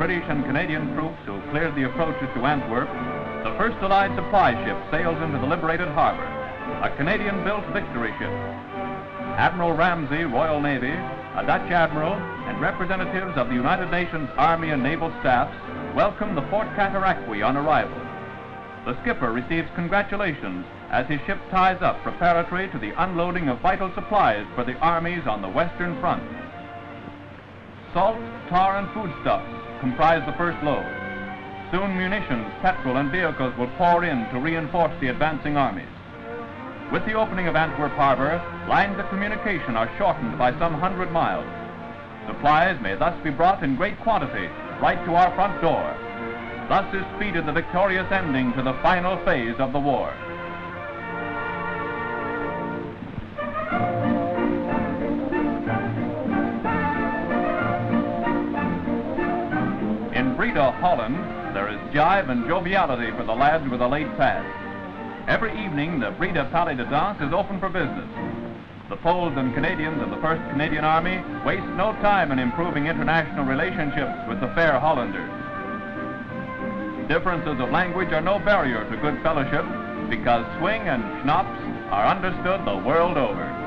British and Canadian troops who cleared the approaches to Antwerp, the first Allied supply ship sails into the liberated harbor, a Canadian-built Victory ship. Admiral Ramsay, Royal Navy, a Dutch admiral, and representatives of the United Nations Army and Naval Staffs welcome the Fort Cataraqui on arrival. The skipper receives congratulations as his ship ties up preparatory to the unloading of vital supplies for the armies on the Western Front. Salt, tar, and foodstuffs comprise the first load. Soon munitions, petrol, and vehicles will pour in to reinforce the advancing armies. With the opening of Antwerp Harbour, lines of communication are shortened by some 100 miles. Supplies may thus be brought in great quantity right to our front door. Thus is speeded the victorious ending to the final phase of the war. In Breda, Holland, there is jive and joviality for the lads with a late pad. Every evening, the Breda Palais de Danse is open for business. The Poles and Canadians of the 1st Canadian Army waste no time in improving international relationships with the fair Hollanders. Differences of language are no barrier to good fellowship because swing and schnapps are understood the world over.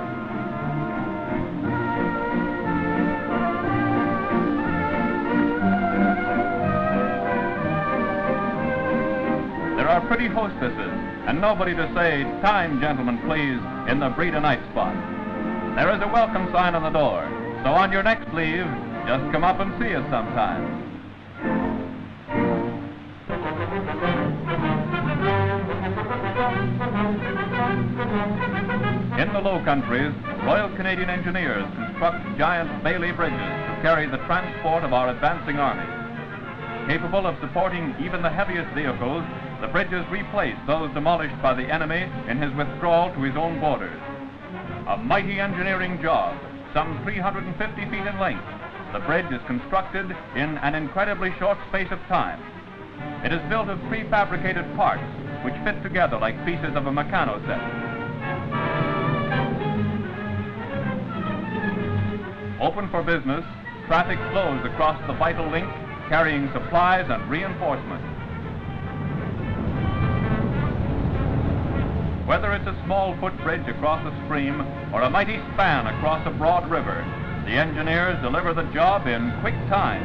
There are pretty hostesses and nobody to say, "Time, gentlemen, please," in the Breda night spot. There is a welcome sign on the door, so on your next leave, just come up and see us sometime. In the Low Countries, Royal Canadian Engineers construct giant Bailey bridges to carry the transport of our advancing army. Capable of supporting even the heaviest vehicles, the bridges replace those demolished by the enemy in his withdrawal to his own borders. A mighty engineering job, some 350 feet in length, the bridge is constructed in an incredibly short space of time. It is built of prefabricated parts which fit together like pieces of a Meccano set. Open for business, traffic flows across the vital link, carrying supplies and reinforcements. Whether it's a small footbridge across a stream or a mighty span across a broad river, the engineers deliver the job in quick time.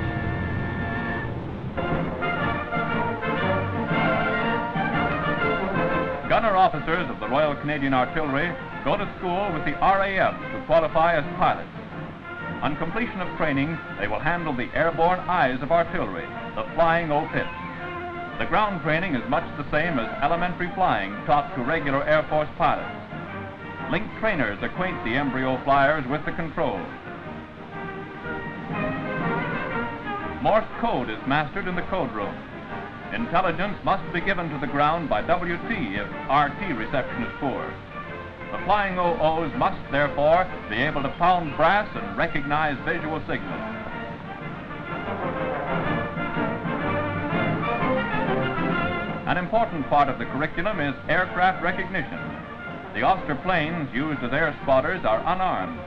Gunner officers of the Royal Canadian Artillery go to school with the RAF to qualify as pilots. On completion of training, they will handle the airborne eyes of artillery, the flying O-pips. The ground training is much the same as elementary flying taught to regular Air Force pilots. Link trainers acquaint the embryo flyers with the controls. Morse Code is mastered in the code room. Intelligence must be given to the ground by WT if RT reception is poor. The flying OOs must, therefore, be able to pound brass and recognize visual signals. An important part of the curriculum is aircraft recognition. The Oster planes used as air spotters are unarmed.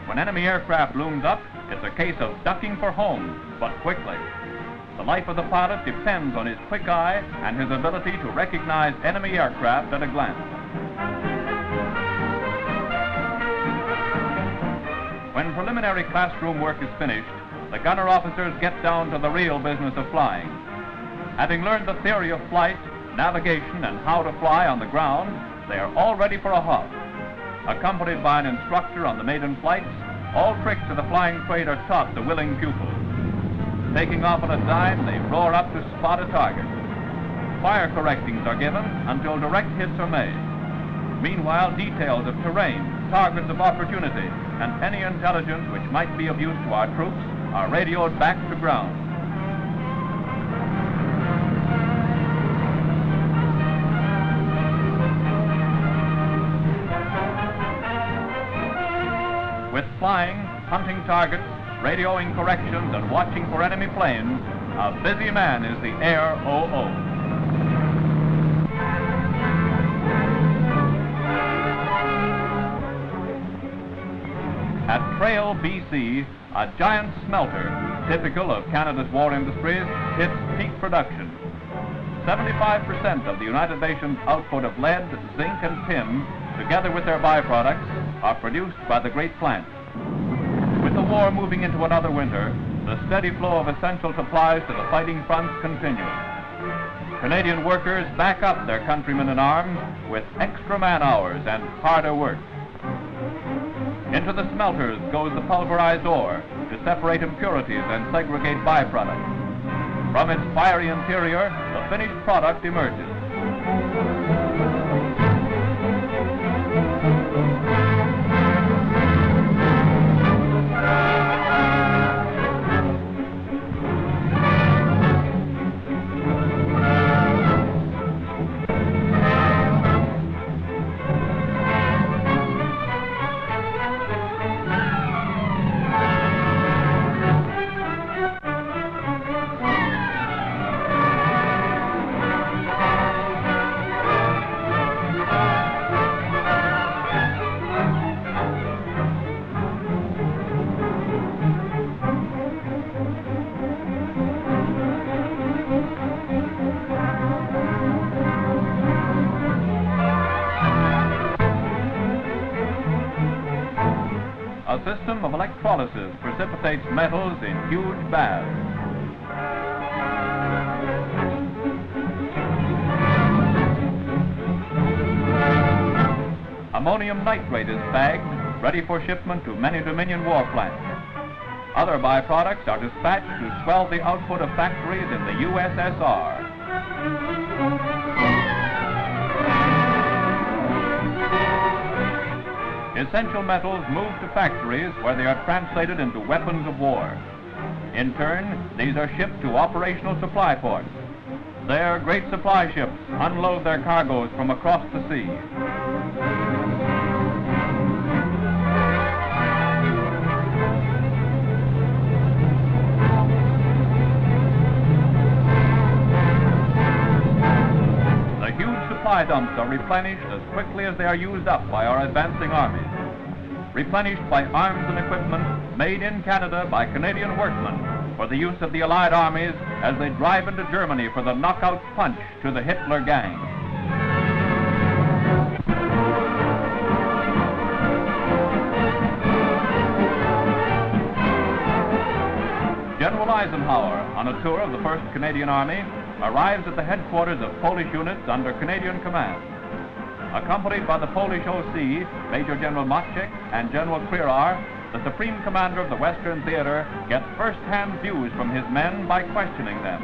When enemy aircraft looms up, it's a case of ducking for home, but quickly. The life of the pilot depends on his quick eye and his ability to recognize enemy aircraft at a glance. When preliminary classroom work is finished, the gunner officers get down to the real business of flying. Having learned the theory of flight, navigation, and how to fly on the ground, they are all ready for a hop. Accompanied by an instructor on the maiden flights, all tricks of the flying trade are taught to willing pupils. Taking off on a dime, they roar up to spot a target. Fire correctings are given until direct hits are made. Meanwhile, details of terrain, targets of opportunity, and any intelligence which might be of use to our troops are radioed back to ground. With flying, hunting targets, radioing corrections, and watching for enemy planes, a busy man is the Air OO. At Trail, BC, a giant smelter, typical of Canada's war industries, hits peak production. 75% of the United Nations output of lead, zinc, and tin, together with their byproducts, are produced by the great plant. With the war moving into another winter, the steady flow of essential supplies to the fighting fronts continues. Canadian workers back up their countrymen in arms with extra man-hours and harder work. Into the smelters goes the pulverized ore to separate impurities and segregate byproducts. From its fiery interior, the finished product emerges. A system of electrolysis precipitates metals in huge baths. Ammonium nitrate is bagged, ready for shipment to many Dominion war plants. Other byproducts are dispatched to swell the output of factories in the USSR. Essential metals move to factories where they are translated into weapons of war. In turn, these are shipped to operational supply ports. There, great supply ships unload their cargoes from across the sea. The huge supply dumps are replenished as quickly as they are used up by our advancing armies. Replenished by arms and equipment made in Canada by Canadian workmen for the use of the Allied armies as they drive into Germany for the knockout punch to the Hitler gang. General Eisenhower, on a tour of the 1st Canadian Army, arrives at the headquarters of Polish units under Canadian command. Accompanied by the Polish OC, Major General Motczek and General Krirar, the Supreme Commander of the Western Theater gets first-hand views from his men by questioning them.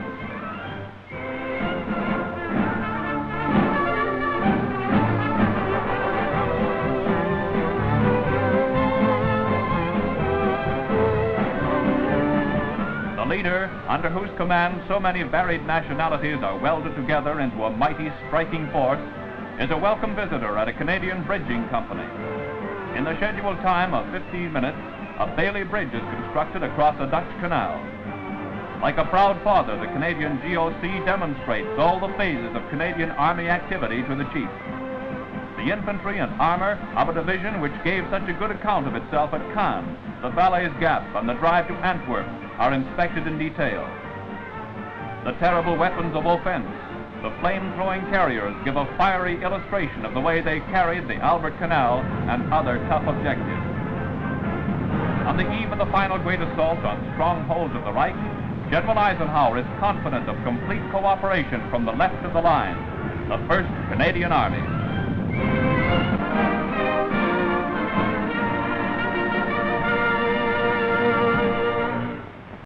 The leader, under whose command so many varied nationalities are welded together into a mighty striking force, is a welcome visitor at a Canadian bridging company. In the scheduled time of 15 minutes, a Bailey Bridge is constructed across a Dutch canal. Like a proud father, the Canadian GOC demonstrates all the phases of Canadian Army activity to the chief. The infantry and armor of a division which gave such a good account of itself at Caen, the Valais Gap, and the drive to Antwerp are inspected in detail. The terrible weapons of offense, the flame-throwing carriers, give a fiery illustration of the way they carried the Albert Canal and other tough objectives. On the eve of the final great assault on strongholds of the Reich, General Eisenhower is confident of complete cooperation from the left of the line, the 1st Canadian Army.